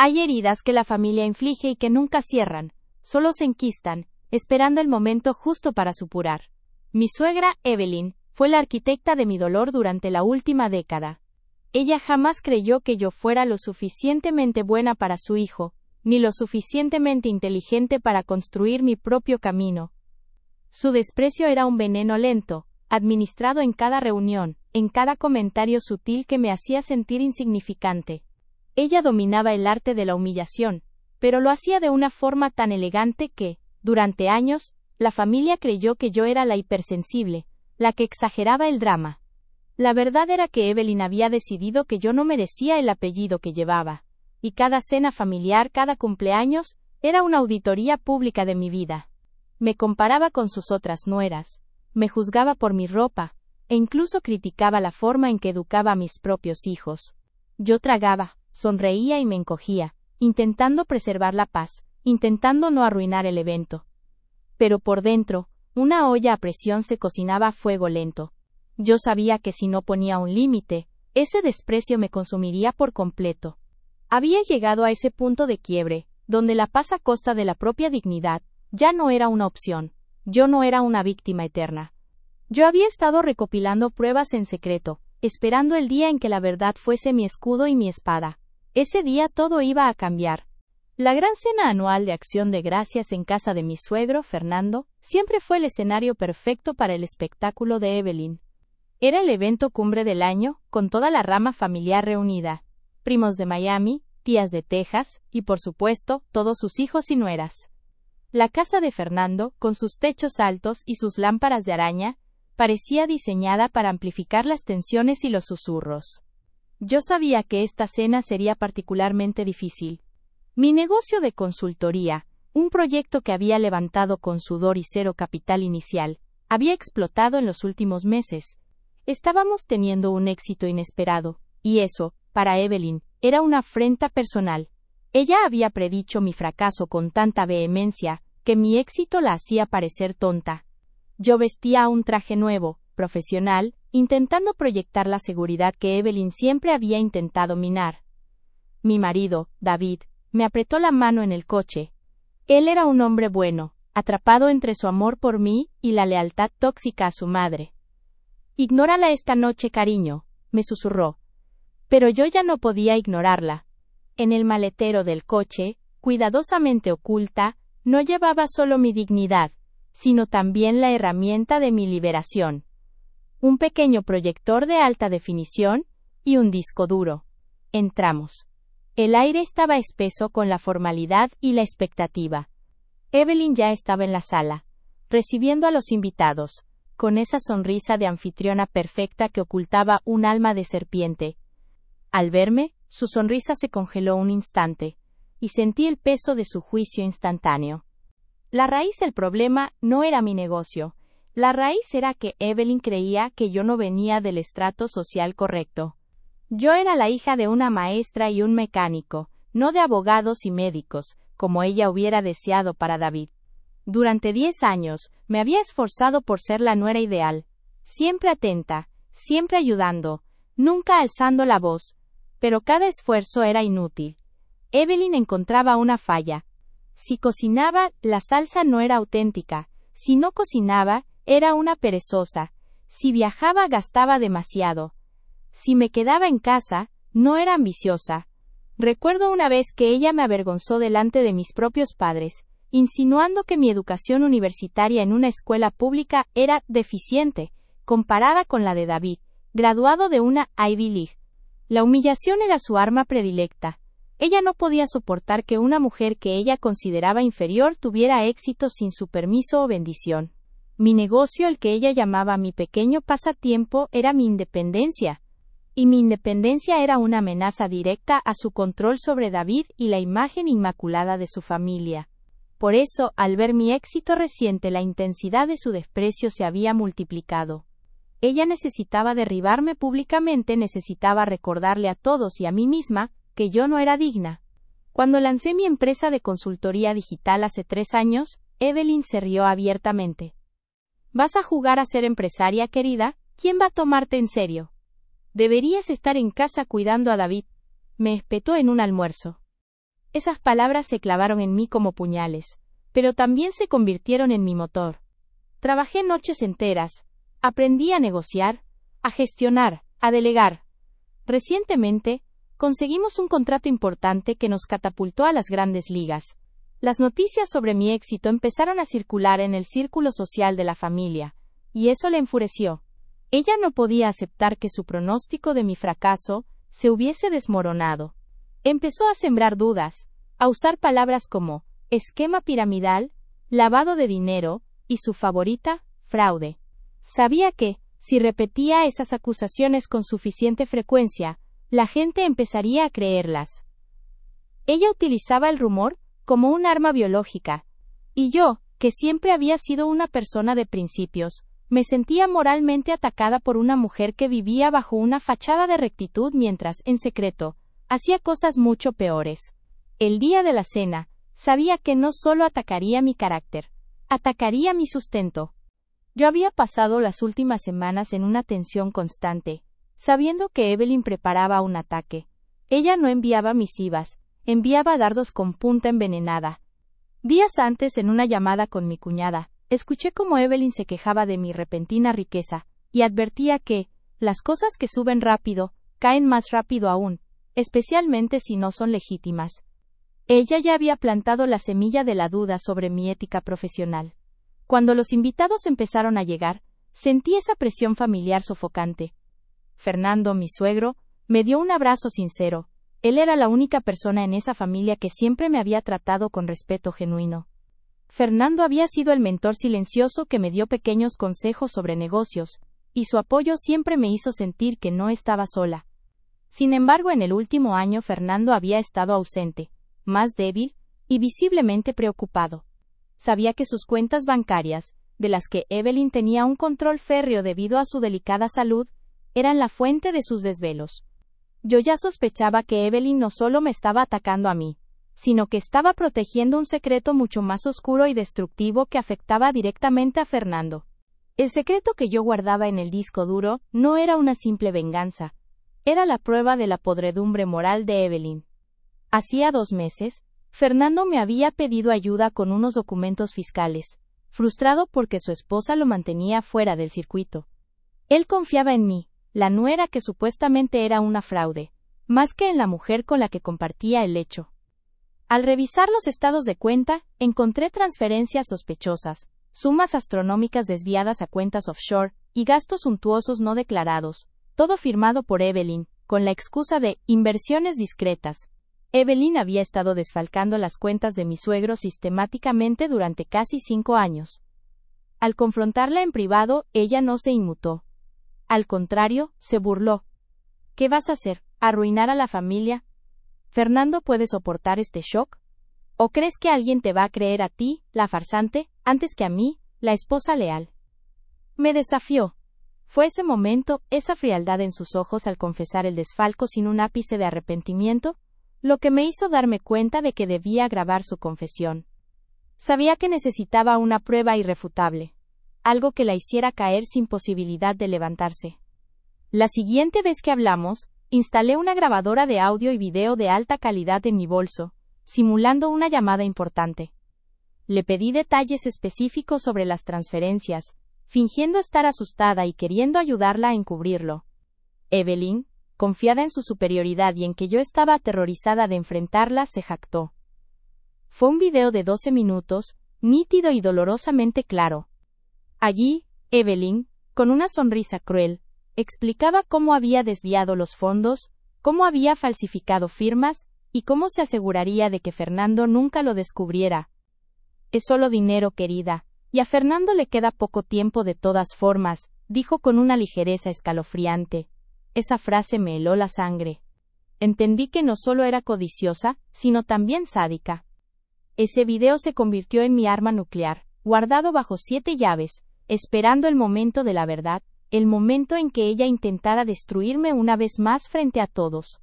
Hay heridas que la familia inflige y que nunca cierran, solo se enquistan, esperando el momento justo para supurar. Mi suegra, Evelyn, fue la arquitecta de mi dolor durante la última década. Ella jamás creyó que yo fuera lo suficientemente buena para su hijo, ni lo suficientemente inteligente para construir mi propio camino. Su desprecio era un veneno lento, administrado en cada reunión, en cada comentario sutil que me hacía sentir insignificante. Ella dominaba el arte de la humillación, pero lo hacía de una forma tan elegante que, durante años, la familia creyó que yo era la hipersensible, la que exageraba el drama. La verdad era que Evelyn había decidido que yo no merecía el apellido que llevaba, y cada cena familiar, cada cumpleaños, era una auditoría pública de mi vida. Me comparaba con sus otras nueras, me juzgaba por mi ropa, e incluso criticaba la forma en que educaba a mis propios hijos. Yo tragaba, sonreía y me encogía, intentando preservar la paz, intentando no arruinar el evento. Pero por dentro, una olla a presión se cocinaba a fuego lento. Yo sabía que si no ponía un límite, ese desprecio me consumiría por completo. Había llegado a ese punto de quiebre, donde la paz a costa de la propia dignidad ya no era una opción. Yo no era una víctima eterna. Yo había estado recopilando pruebas en secreto, esperando el día en que la verdad fuese mi escudo y mi espada. Ese día todo iba a cambiar. La gran cena anual de Acción de Gracias en casa de mi suegro, Fernando, siempre fue el escenario perfecto para el espectáculo de Evelyn. Era el evento cumbre del año, con toda la rama familiar reunida. Primos de Miami, tías de Texas, y por supuesto, todos sus hijos y nueras. La casa de Fernando, con sus techos altos y sus lámparas de araña, parecía diseñada para amplificar las tensiones y los susurros. Yo sabía que esta cena sería particularmente difícil. Mi negocio de consultoría, un proyecto que había levantado con sudor y cero capital inicial, había explotado en los últimos meses. Estábamos teniendo un éxito inesperado, y eso, para Evelyn, era una afrenta personal. Ella había predicho mi fracaso con tanta vehemencia, que mi éxito la hacía parecer tonta. Yo vestía un traje nuevo, profesional, intentando proyectar la seguridad que Evelyn siempre había intentado minar. Mi marido, David, me apretó la mano en el coche. Él era un hombre bueno, atrapado entre su amor por mí y la lealtad tóxica a su madre. «Ignórala esta noche, cariño», me susurró. Pero yo ya no podía ignorarla. En el maletero del coche, cuidadosamente oculta, no llevaba solo mi dignidad, sino también la herramienta de mi liberación. Un pequeño proyector de alta definición y un disco duro. Entramos. El aire estaba espeso con la formalidad y la expectativa. Evelyn ya estaba en la sala, recibiendo a los invitados, con esa sonrisa de anfitriona perfecta que ocultaba un alma de serpiente. Al verme, su sonrisa se congeló un instante, y sentí el peso de su juicio instantáneo. La raíz del problema no era mi negocio. La raíz era que Evelyn creía que yo no venía del estrato social correcto. Yo era la hija de una maestra y un mecánico, no de abogados y médicos, como ella hubiera deseado para David. Durante 10 años, me había esforzado por ser la nuera ideal, siempre atenta, siempre ayudando, nunca alzando la voz, pero cada esfuerzo era inútil. Evelyn encontraba una falla. Si cocinaba, la salsa no era auténtica. Si no cocinaba, era una perezosa. Si viajaba, gastaba demasiado. Si me quedaba en casa, no era ambiciosa. Recuerdo una vez que ella me avergonzó delante de mis propios padres, insinuando que mi educación universitaria en una escuela pública era deficiente, comparada con la de David, graduado de una Ivy League. La humillación era su arma predilecta. Ella no podía soportar que una mujer que ella consideraba inferior tuviera éxito sin su permiso o bendición. Mi negocio, el que ella llamaba mi pequeño pasatiempo, era mi independencia. Y mi independencia era una amenaza directa a su control sobre David y la imagen inmaculada de su familia. Por eso, al ver mi éxito reciente, la intensidad de su desprecio se había multiplicado. Ella necesitaba derribarme públicamente, necesitaba recordarle a todos y a mí misma que yo no era digna. Cuando lancé mi empresa de consultoría digital hace 3 años, Evelyn se rió abiertamente. ¿Vas a jugar a ser empresaria, querida? ¿Quién va a tomarte en serio? Deberías estar en casa cuidando a David, me espetó en un almuerzo. Esas palabras se clavaron en mí como puñales, pero también se convirtieron en mi motor. Trabajé noches enteras, aprendí a negociar, a gestionar, a delegar. Recientemente, conseguimos un contrato importante que nos catapultó a las grandes ligas. Las noticias sobre mi éxito empezaron a circular en el círculo social de la familia, y eso le enfureció. Ella no podía aceptar que su pronóstico de mi fracaso se hubiese desmoronado. Empezó a sembrar dudas, a usar palabras como esquema piramidal, lavado de dinero, y su favorita, fraude. Sabía que, si repetía esas acusaciones con suficiente frecuencia, la gente empezaría a creerlas. Ella utilizaba el rumor como un arma biológica, y yo, que siempre había sido una persona de principios, me sentía moralmente atacada por una mujer que vivía bajo una fachada de rectitud mientras, en secreto, hacía cosas mucho peores. El día de la cena, sabía que no solo atacaría mi carácter, atacaría mi sustento. Yo había pasado las últimas semanas en una tensión constante, sabiendo que Evelyn preparaba un ataque. Ella no enviaba misivas, enviaba dardos con punta envenenada. Días antes, en una llamada con mi cuñada, escuché cómo Evelyn se quejaba de mi repentina riqueza, y advertía que, las cosas que suben rápido, caen más rápido aún, especialmente si no son legítimas. Ella ya había plantado la semilla de la duda sobre mi ética profesional. Cuando los invitados empezaron a llegar, sentí esa presión familiar sofocante. Fernando, mi suegro, me dio un abrazo sincero. Él era la única persona en esa familia que siempre me había tratado con respeto genuino. Fernando había sido el mentor silencioso que me dio pequeños consejos sobre negocios, y su apoyo siempre me hizo sentir que no estaba sola. Sin embargo, en el último año Fernando había estado ausente, más débil, y visiblemente preocupado. Sabía que sus cuentas bancarias, de las que Evelyn tenía un control férreo debido a su delicada salud, eran la fuente de sus desvelos. Yo ya sospechaba que Evelyn no solo me estaba atacando a mí, sino que estaba protegiendo un secreto mucho más oscuro y destructivo que afectaba directamente a Fernando. El secreto que yo guardaba en el disco duro no era una simple venganza, era la prueba de la podredumbre moral de Evelyn. Hacía 2 meses, Fernando me había pedido ayuda con unos documentos fiscales, frustrado porque su esposa lo mantenía fuera del circuito. Él confiaba en mí, la nuera que supuestamente era una fraude, más que en la mujer con la que compartía el lecho. Al revisar los estados de cuenta, encontré transferencias sospechosas, sumas astronómicas desviadas a cuentas offshore, y gastos suntuosos no declarados, todo firmado por Evelyn, con la excusa de inversiones discretas. Evelyn había estado desfalcando las cuentas de mi suegro sistemáticamente durante casi 5 años. Al confrontarla en privado, ella no se inmutó. Al contrario, se burló. ¿Qué vas a hacer? ¿Arruinar a la familia? ¿Fernando puede soportar este shock? ¿O crees que alguien te va a creer a ti, la farsante, antes que a mí, la esposa leal? Me desafió. Fue ese momento, esa frialdad en sus ojos al confesar el desfalco sin un ápice de arrepentimiento, lo que me hizo darme cuenta de que debía grabar su confesión. Sabía que necesitaba una prueba irrefutable, algo que la hiciera caer sin posibilidad de levantarse. La siguiente vez que hablamos, instalé una grabadora de audio y video de alta calidad en mi bolso, simulando una llamada importante. Le pedí detalles específicos sobre las transferencias, fingiendo estar asustada y queriendo ayudarla a encubrirlo. Evelyn, confiada en su superioridad y en que yo estaba aterrorizada de enfrentarla, se jactó. Fue un video de 12 minutos, nítido y dolorosamente claro. Allí, Evelyn, con una sonrisa cruel, explicaba cómo había desviado los fondos, cómo había falsificado firmas, y cómo se aseguraría de que Fernando nunca lo descubriera. Es solo dinero, querida, y a Fernando le queda poco tiempo de todas formas, dijo con una ligereza escalofriante. Esa frase me heló la sangre. Entendí que no solo era codiciosa, sino también sádica. Ese video se convirtió en mi arma nuclear, guardado bajo 7 llaves, esperando el momento de la verdad, el momento en que ella intentara destruirme una vez más frente a todos.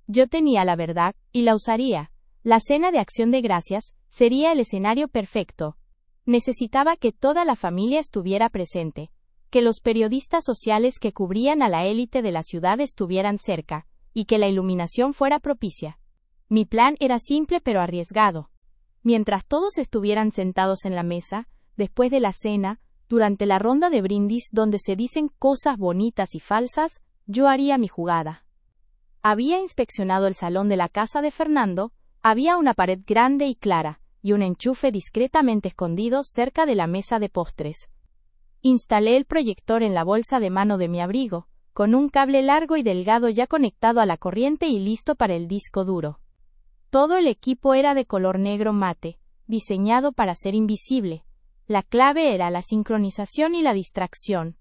Yo tenía la verdad, y la usaría. La cena de acción de gracias sería el escenario perfecto. Necesitaba que toda la familia estuviera presente, que los periodistas sociales que cubrían a la élite de la ciudad estuvieran cerca, y que la iluminación fuera propicia. Mi plan era simple pero arriesgado. Mientras todos estuvieran sentados en la mesa, después de la cena, durante la ronda de brindis donde se dicen cosas bonitas y falsas, yo haría mi jugada. Había inspeccionado el salón de la casa de Fernando, había una pared grande y clara, y un enchufe discretamente escondido cerca de la mesa de postres. Instalé el proyector en la bolsa de mano de mi abrigo, con un cable largo y delgado ya conectado a la corriente y listo para el disco duro. Todo el equipo era de color negro mate, diseñado para ser invisible. La clave era la sincronización y la distracción.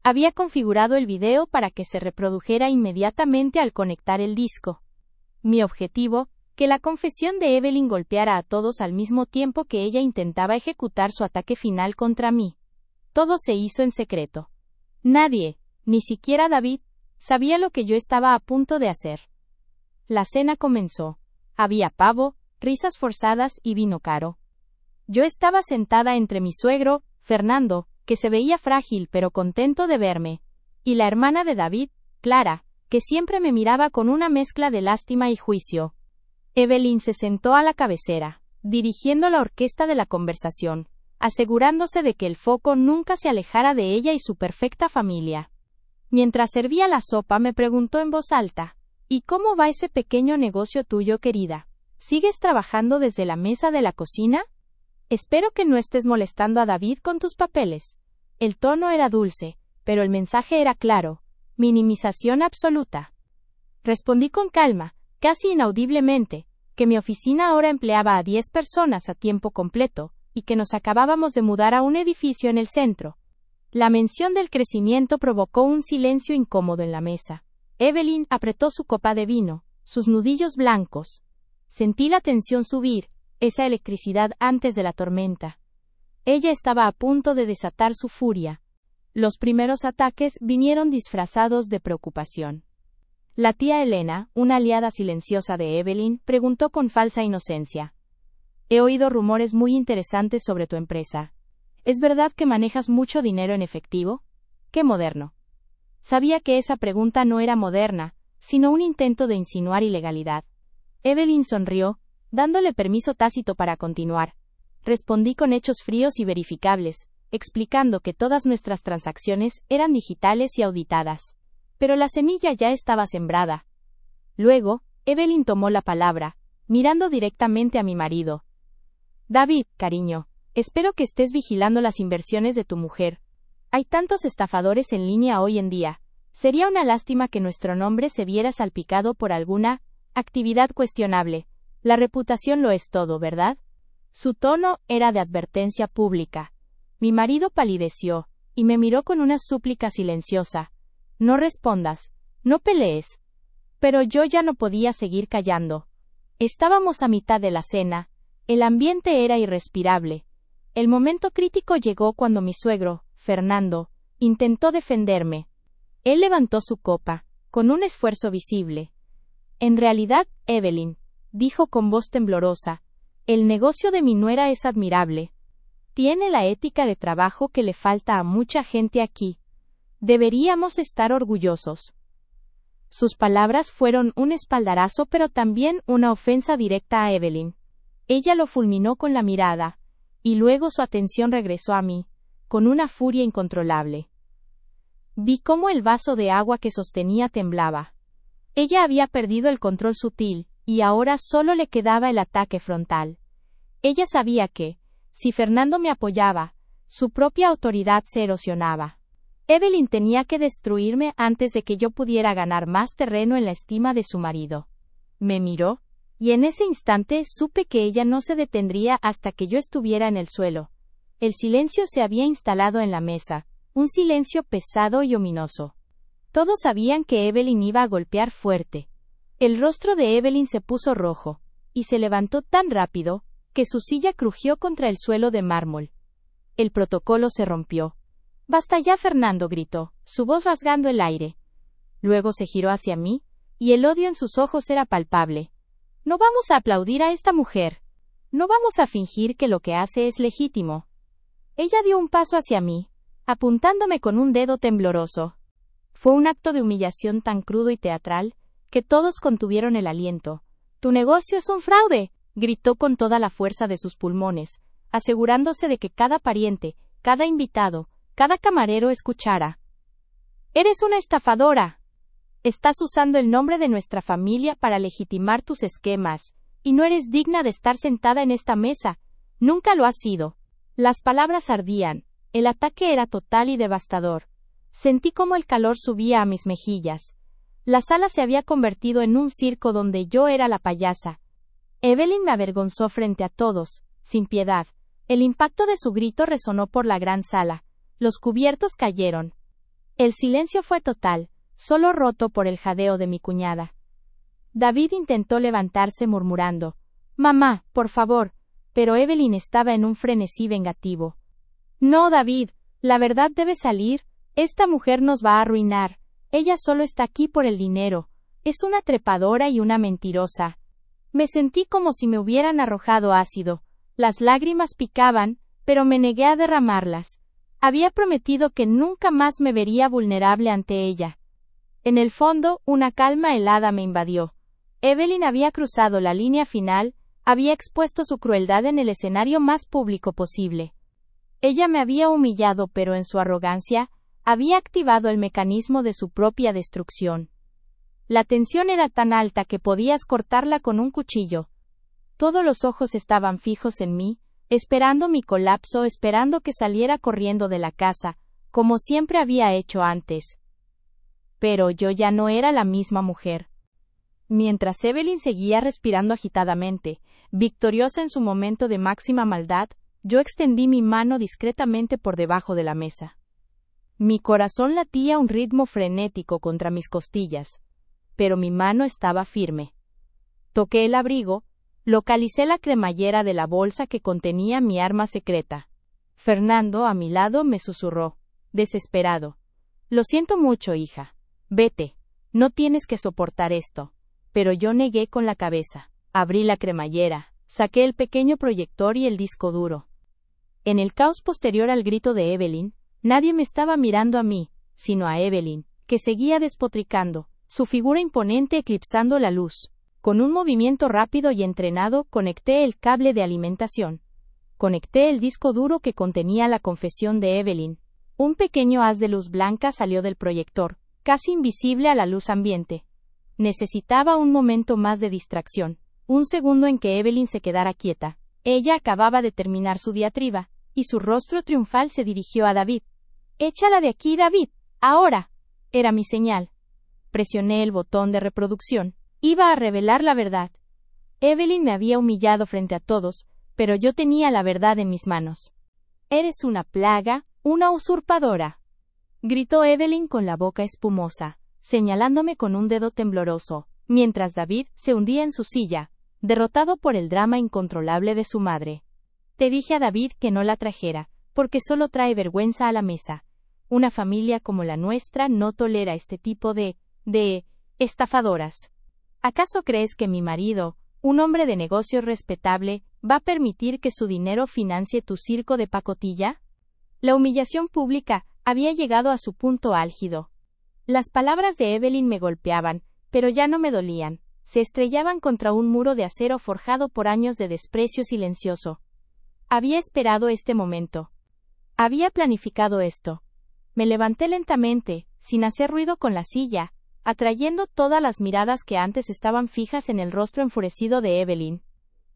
Había configurado el video para que se reprodujera inmediatamente al conectar el disco. Mi objetivo, que la confesión de Evelyn golpeara a todos al mismo tiempo que ella intentaba ejecutar su ataque final contra mí. Todo se hizo en secreto. Nadie, ni siquiera David, sabía lo que yo estaba a punto de hacer. La cena comenzó. Había pavo, risas forzadas y vino caro. Yo estaba sentada entre mi suegro, Fernando, que se veía frágil pero contento de verme, y la hermana de David, Clara, que siempre me miraba con una mezcla de lástima y juicio. Evelyn se sentó a la cabecera, dirigiendo la orquesta de la conversación, asegurándose de que el foco nunca se alejara de ella y su perfecta familia. Mientras servía la sopa me preguntó en voz alta, ¿y cómo va ese pequeño negocio tuyo, querida? ¿Sigues trabajando desde la mesa de la cocina? Espero que no estés molestando a David con tus papeles. El tono era dulce, pero el mensaje era claro, minimización absoluta. Respondí con calma, casi inaudiblemente, que mi oficina ahora empleaba a 10 personas a tiempo completo, y que nos acabábamos de mudar a un edificio en el centro. La mención del crecimiento provocó un silencio incómodo en la mesa. Evelyn apretó su copa de vino, sus nudillos blancos. Sentí la tensión subir, esa electricidad antes de la tormenta. Ella estaba a punto de desatar su furia. Los primeros ataques vinieron disfrazados de preocupación. La tía Elena, una aliada silenciosa de Evelyn, preguntó con falsa inocencia. He oído rumores muy interesantes sobre tu empresa. ¿Es verdad que manejas mucho dinero en efectivo? ¡Qué moderno! Sabía que esa pregunta no era moderna, sino un intento de insinuar ilegalidad. Evelyn sonrió, dándole permiso tácito para continuar. Respondí con hechos fríos y verificables, explicando que todas nuestras transacciones eran digitales y auditadas. Pero la semilla ya estaba sembrada. Luego, Evelyn tomó la palabra, mirando directamente a mi marido. David, cariño, espero que estés vigilando las inversiones de tu mujer. Hay tantos estafadores en línea hoy en día. Sería una lástima que nuestro nombre se viera salpicado por alguna actividad cuestionable. La reputación lo es todo, ¿verdad? Su tono era de advertencia pública. Mi marido palideció, y me miró con una súplica silenciosa. No respondas, no pelees. Pero yo ya no podía seguir callando. Estábamos a mitad de la cena. El ambiente era irrespirable. El momento crítico llegó cuando mi suegro, Fernando, intentó defenderme. Él levantó su copa, con un esfuerzo visible. En realidad, Evelyn, dijo con voz temblorosa, el negocio de mi nuera es admirable. Tiene la ética de trabajo que le falta a mucha gente aquí. Deberíamos estar orgullosos. Sus palabras fueron un espaldarazo pero también una ofensa directa a Evelyn. Ella lo fulminó con la mirada, y luego su atención regresó a mí, con una furia incontrolable. Vi cómo el vaso de agua que sostenía temblaba. Ella había perdido el control sutil, y ahora solo le quedaba el ataque frontal. Ella sabía que, si Fernando me apoyaba, su propia autoridad se erosionaba. Evelyn tenía que destruirme antes de que yo pudiera ganar más terreno en la estima de su marido. Me miró, y en ese instante supe que ella no se detendría hasta que yo estuviera en el suelo. El silencio se había instalado en la mesa, un silencio pesado y ominoso. Todos sabían que Evelyn iba a golpear fuerte. El rostro de Evelyn se puso rojo, y se levantó tan rápido, que su silla crujió contra el suelo de mármol. El protocolo se rompió. «Basta ya, Fernando», gritó, su voz rasgando el aire. Luego se giró hacia mí, y el odio en sus ojos era palpable. «No vamos a aplaudir a esta mujer. No vamos a fingir que lo que hace es legítimo». Ella dio un paso hacia mí, apuntándome con un dedo tembloroso. Fue un acto de humillación tan crudo y teatral, que todos contuvieron el aliento. Tu negocio es un fraude, gritó con toda la fuerza de sus pulmones, asegurándose de que cada pariente, cada invitado, cada camarero escuchara. Eres una estafadora. Estás usando el nombre de nuestra familia para legitimar tus esquemas, y no eres digna de estar sentada en esta mesa. Nunca lo has sido. Las palabras ardían. El ataque era total y devastador. Sentí como el calor subía a mis mejillas. La sala se había convertido en un circo donde yo era la payasa. Evelyn me avergonzó frente a todos, sin piedad. El impacto de su grito resonó por la gran sala. Los cubiertos cayeron. El silencio fue total, solo roto por el jadeo de mi cuñada. David intentó levantarse murmurando: «Mamá, por favor», pero Evelyn estaba en un frenesí vengativo. «No, David, la verdad debe salir, esta mujer nos va a arruinar, ella solo está aquí por el dinero, es una trepadora y una mentirosa». Me sentí como si me hubieran arrojado ácido, las lágrimas picaban, pero me negué a derramarlas. Había prometido que nunca más me vería vulnerable ante ella. En el fondo, una calma helada me invadió. Evelyn había cruzado la línea final, había expuesto su crueldad en el escenario más público posible. Ella me había humillado, pero en su arrogancia, había activado el mecanismo de su propia destrucción. La tensión era tan alta que podías cortarla con un cuchillo. Todos los ojos estaban fijos en mí, esperando mi colapso, esperando que saliera corriendo de la casa, como siempre había hecho antes. Pero yo ya no era la misma mujer. Mientras Evelyn seguía respirando agitadamente, victoriosa en su momento de máxima maldad, yo extendí mi mano discretamente por debajo de la mesa. Mi corazón latía a un ritmo frenético contra mis costillas, pero mi mano estaba firme. Toqué el abrigo, localicé la cremallera de la bolsa que contenía mi arma secreta. Fernando, a mi lado, me susurró, desesperado: «Lo siento mucho, hija. Vete. No tienes que soportar esto». Pero yo negué con la cabeza. Abrí la cremallera, saqué el pequeño proyector y el disco duro. En el caos posterior al grito de Evelyn, nadie me estaba mirando a mí, sino a Evelyn, que seguía despotricando, su figura imponente eclipsando la luz. Con un movimiento rápido y entrenado, conecté el cable de alimentación. Conecté el disco duro que contenía la confesión de Evelyn. Un pequeño haz de luz blanca salió del proyector, casi invisible a la luz ambiente. Necesitaba un momento más de distracción, un segundo en que Evelyn se quedara quieta. Ella acababa de terminar su diatriba, y su rostro triunfal se dirigió a David. «Échala de aquí, David, ahora». Era mi señal. Presioné el botón de reproducción. Iba a revelar la verdad. Evelyn me había humillado frente a todos, pero yo tenía la verdad en mis manos. «Eres una plaga, una usurpadora», gritó Evelyn con la boca espumosa, señalándome con un dedo tembloroso, mientras David se hundía en su silla, derrotado por el drama incontrolable de su madre. «Te dije a David que no la trajera, porque solo trae vergüenza a la mesa. Una familia como la nuestra no tolera este tipo de estafadoras. ¿Acaso crees que mi marido, un hombre de negocios respetable, va a permitir que su dinero financie tu circo de pacotilla?» La humillación pública había llegado a su punto álgido. Las palabras de Evelyn me golpeaban, pero ya no me dolían. Se estrellaban contra un muro de acero forjado por años de desprecio silencioso. Había esperado este momento. Había planificado esto. Me levanté lentamente, sin hacer ruido con la silla, atrayendo todas las miradas que antes estaban fijas en el rostro enfurecido de Evelyn.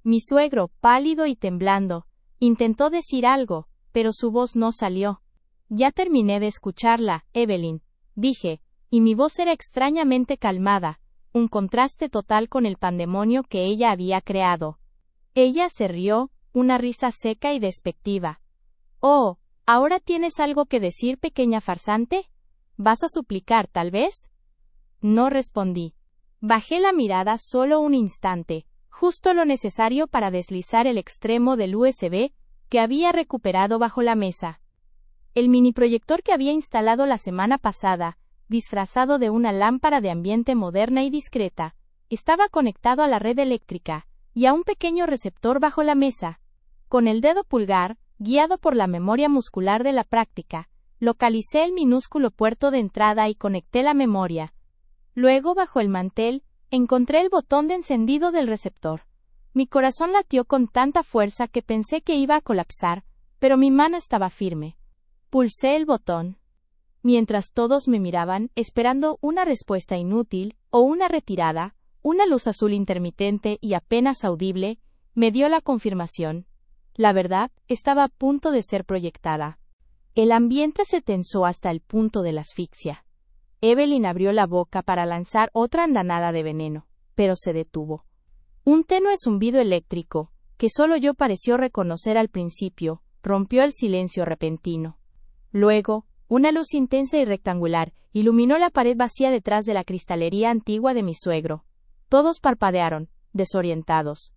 Mi suegro, pálido y temblando, intentó decir algo, pero su voz no salió. «Ya terminé de escucharla, Evelyn», dije, y mi voz era extrañamente calmada, un contraste total con el pandemonio que ella había creado. Ella se rió, una risa seca y despectiva. «Oh, ¿ahora tienes algo que decir, pequeña farsante? ¿Vas a suplicar, tal vez?» No respondí. Bajé la mirada solo un instante, justo lo necesario para deslizar el extremo del USB que había recuperado bajo la mesa. El mini proyector que había instalado la semana pasada, disfrazado de una lámpara de ambiente moderna y discreta, estaba conectado a la red eléctrica y a un pequeño receptor bajo la mesa. Con el dedo pulgar, guiado por la memoria muscular de la práctica, localicé el minúsculo puerto de entrada y conecté la memoria. Luego, bajo el mantel, Encontré el botón de encendido del receptor. Mi corazón latió con tanta fuerza que pensé que iba a colapsar, pero mi mano estaba firme. Pulsé el botón. Mientras todos me miraban, esperando una respuesta inútil, o una retirada, una luz azul intermitente y apenas audible, me dio la confirmación. La verdad, estaba a punto de ser proyectada. El ambiente se tensó hasta el punto de la asfixia. Evelyn abrió la boca para lanzar otra andanada de veneno, pero se detuvo. Un tenue zumbido eléctrico, que solo yo pareció reconocer al principio, rompió el silencio repentino. Luego, una luz intensa y rectangular iluminó la pared vacía detrás de la cristalería antigua de mi suegro. Todos parpadearon, desorientados.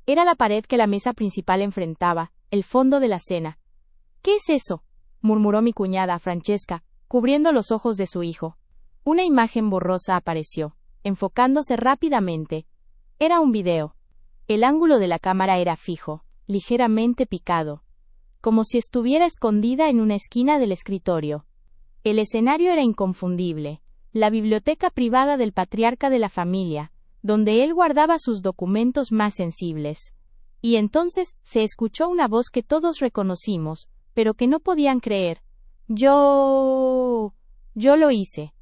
Era la pared que la mesa principal enfrentaba, el fondo de la cena. ¿Qué es eso?, murmuró mi cuñada, Francesca, cubriendo los ojos de su hijo. Una imagen borrosa apareció, enfocándose rápidamente. Era un video. El ángulo de la cámara era fijo, ligeramente picado, como si estuviera escondida en una esquina del escritorio. El escenario era inconfundible, la biblioteca privada del patriarca de la familia, donde él guardaba sus documentos más sensibles. Y entonces se escuchó una voz que todos reconocimos, pero que no podían creer. Yo lo hice.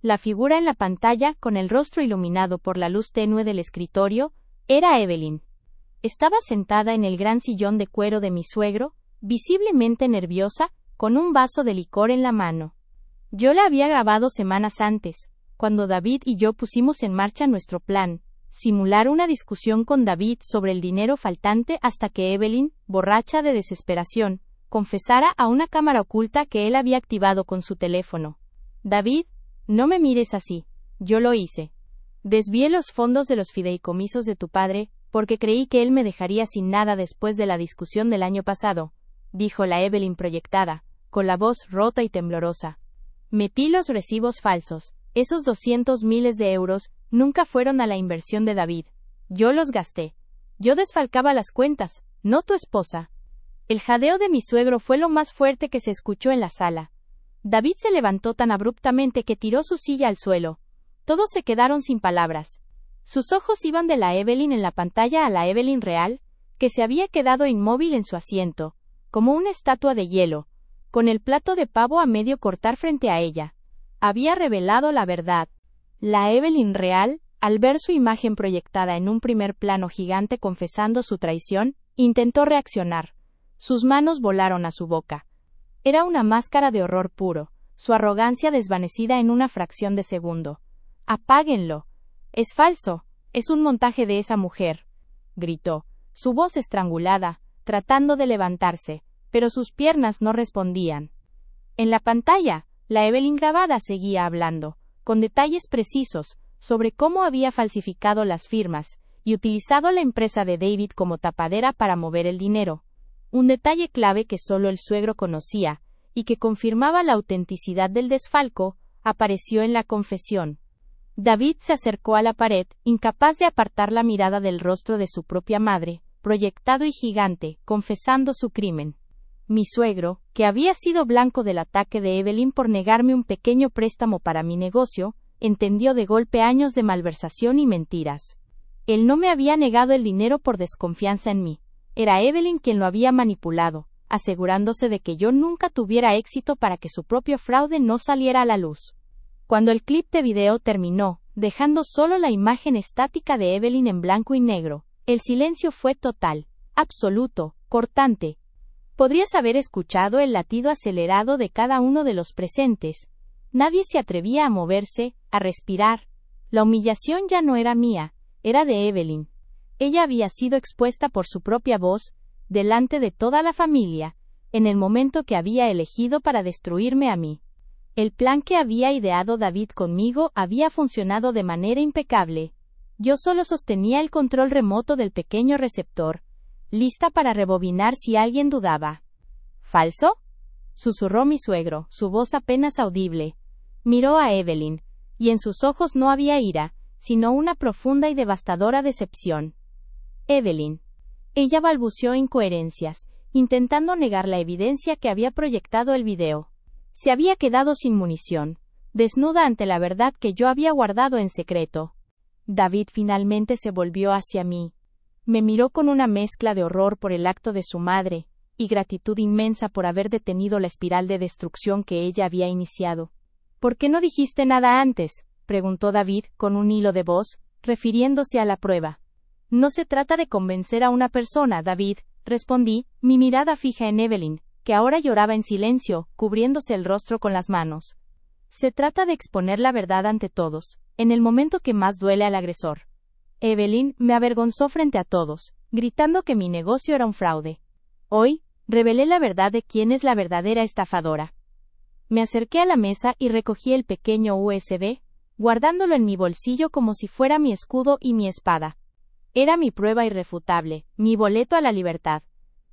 La figura en la pantalla, con el rostro iluminado por la luz tenue del escritorio, era Evelyn. Estaba sentada en el gran sillón de cuero de mi suegro, visiblemente nerviosa, con un vaso de licor en la mano. Yo la había grabado semanas antes, cuando David y yo pusimos en marcha nuestro plan, simular una discusión con David sobre el dinero faltante hasta que Evelyn, borracha de desesperación, confesara a una cámara oculta que él había activado con su teléfono. David, no me mires así, yo lo hice. Desvié los fondos de los fideicomisos de tu padre, porque creí que él me dejaría sin nada después de la discusión del año pasado, dijo la Evelyn proyectada, con la voz rota y temblorosa. Metí los recibos falsos. Esos 200 miles de euros nunca fueron a la inversión de David. Yo los gasté. Yo desfalcaba las cuentas, no tu esposa. El jadeo de mi suegro fue lo más fuerte que se escuchó en la sala. David se levantó tan abruptamente que tiró su silla al suelo. Todos se quedaron sin palabras. Sus ojos iban de la Evelyn en la pantalla a la Evelyn real, que se había quedado inmóvil en su asiento, como una estatua de hielo, con el plato de pavo a medio cortar frente a ella. Había revelado la verdad. La Evelyn real, al ver su imagen proyectada en un primer plano gigante confesando su traición, intentó reaccionar. Sus manos volaron a su boca. Era una máscara de horror puro, su arrogancia desvanecida en una fracción de segundo. «Apáguenlo. Es falso. Es un montaje de esa mujer», gritó, su voz estrangulada, tratando de levantarse, pero sus piernas no respondían. En la pantalla, la Evelyn grabada seguía hablando, con detalles precisos, sobre cómo había falsificado las firmas, y utilizado la empresa de David como tapadera para mover el dinero. Un detalle clave que solo el suegro conocía, y que confirmaba la autenticidad del desfalco, apareció en la confesión. David se acercó a la pared, incapaz de apartar la mirada del rostro de su propia madre, proyectado y gigante, confesando su crimen. Mi suegro, que había sido blanco del ataque de Evelyn por negarme un pequeño préstamo para mi negocio, entendió de golpe años de malversación y mentiras. Él no me había negado el dinero por desconfianza en mí. Era Evelyn quien lo había manipulado, asegurándose de que yo nunca tuviera éxito para que su propio fraude no saliera a la luz. Cuando el clip de video terminó, dejando solo la imagen estática de Evelyn en blanco y negro, el silencio fue total, absoluto, cortante. Podrías haber escuchado el latido acelerado de cada uno de los presentes. Nadie se atrevía a moverse, a respirar. La humillación ya no era mía, era de Evelyn. Ella había sido expuesta por su propia voz, delante de toda la familia, en el momento que había elegido para destruirme a mí. El plan que había ideado David conmigo había funcionado de manera impecable. Yo solo sostenía el control remoto del pequeño receptor, lista para rebobinar si alguien dudaba. ¿Falso?, susurró mi suegro, su voz apenas audible. Miró a Evelyn, y en sus ojos no había ira, sino una profunda y devastadora decepción. Evelyn. Ella balbuceó incoherencias, intentando negar la evidencia que había proyectado el video. Se había quedado sin munición, desnuda ante la verdad que yo había guardado en secreto. David finalmente se volvió hacia mí. Me miró con una mezcla de horror por el acto de su madre, y gratitud inmensa por haber detenido la espiral de destrucción que ella había iniciado. ¿Por qué no dijiste nada antes?, preguntó David con un hilo de voz, refiriéndose a la prueba. No se trata de convencer a una persona, David, respondí, mi mirada fija en Evelyn, que ahora lloraba en silencio, cubriéndose el rostro con las manos. Se trata de exponer la verdad ante todos, en el momento que más duele al agresor. Evelyn me avergonzó frente a todos, gritando que mi negocio era un fraude. Hoy, revelé la verdad de quién es la verdadera estafadora. Me acerqué a la mesa y recogí el pequeño USB, guardándolo en mi bolsillo como si fuera mi escudo y mi espada. Era mi prueba irrefutable, mi boleto a la libertad.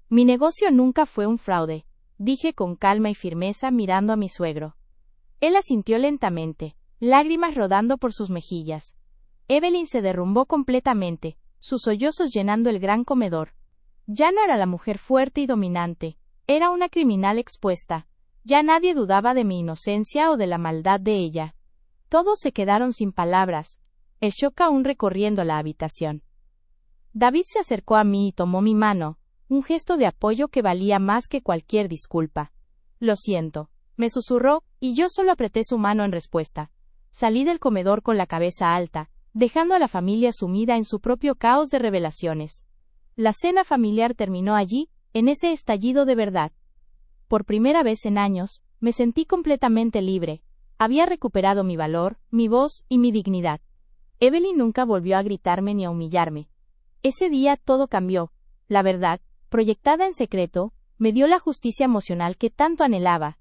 Mi negocio nunca fue un fraude, dije con calma y firmeza mirando a mi suegro. Él asintió lentamente, lágrimas rodando por sus mejillas. Evelyn se derrumbó completamente, sus sollozos llenando el gran comedor. Ya no era la mujer fuerte y dominante, era una criminal expuesta. Ya nadie dudaba de mi inocencia o de la maldad de ella. Todos se quedaron sin palabras, el shock aún recorriendo la habitación. David se acercó a mí y tomó mi mano, un gesto de apoyo que valía más que cualquier disculpa. Lo siento, me susurró, y yo solo apreté su mano en respuesta. Salí del comedor con la cabeza alta, dejando a la familia sumida en su propio caos de revelaciones. La cena familiar terminó allí, en ese estallido de verdad. Por primera vez en años, me sentí completamente libre. Había recuperado mi valor, mi voz y mi dignidad. Evelyn nunca volvió a gritarme ni a humillarme. Ese día todo cambió. La verdad, proyectada en secreto, me dio la justicia emocional que tanto anhelaba,